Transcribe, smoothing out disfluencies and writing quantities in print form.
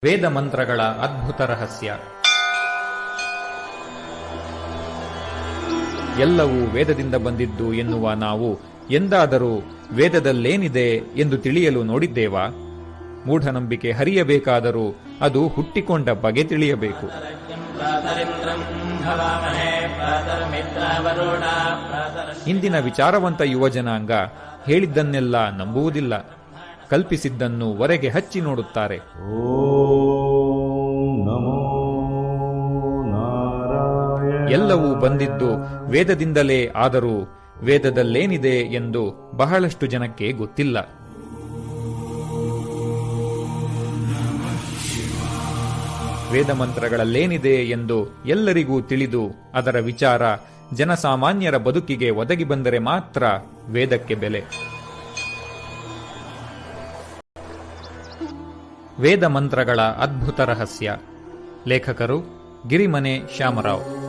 ವೇದ ಮಂತ್ರಗಳ ಅದ್ಭುತ ರಹಸ್ಯ. ಎಲ್ಲವೂ ವೇದದಿಂದ ಬಂದಿದ್ದು ಎನ್ನುವ ನಾವು ಎಂದಾದರೂ ವೇದದಲ್ಲೇನಿದೆ ಎಂದು ತಿಳಿಯಲು ನೋಡಿದ್ದೇವಾ? ಮೂಢನಂಬಿಕೆ ಹರಿಯಬೇಕಾದರೂ ಅದು ಹುಟ್ಟಿಕೊಂಡ ಬಗೆ ತಿಳಿಯಬೇಕು. ಇಂದಿನ ವಿಚಾರವಂತ ಯುವಜನಾಂಗ ಹೇಳಿದ್ದನ್ನೆಲ್ಲ ನಂಬುವುದಿಲ್ಲ, ಕಲ್ಪಿಸಿದ್ದನ್ನು ಹೊರಗೆ ಹಚ್ಚಿ ನೋಡುತ್ತಾರೆ. ಎಲ್ಲವೂ ಬಂದಿದ್ದು ವೇದದಿಂದಲೇ, ಆದರೂ ವೇದದಲ್ಲೇನಿದೆ ಎಂದು ಬಹಳಷ್ಟು ಜನಕ್ಕೆ ಗೊತ್ತಿಲ್ಲ. ವೇದ ಮಂತ್ರಗಳಲ್ಲೇನಿದೆ ಎಂದು ಎಲ್ಲರಿಗೂ ತಿಳಿದು ಅದರ ವಿಚಾರ ಜನಸಾಮಾನ್ಯರ ಬದುಕಿಗೆ ಒದಗಿ ಬಂದರೆ ಮಾತ್ರ ವೇದಕ್ಕೆ ಬೆಲೆ. ವೇದ ಮಂತ್ರಗಳ ಅದ್ಭುತ ರಹಸ್ಯ. ಲೇಖಕರು ಗಿರಿಮನೆ ಶ್ಯಾಮರಾವ್.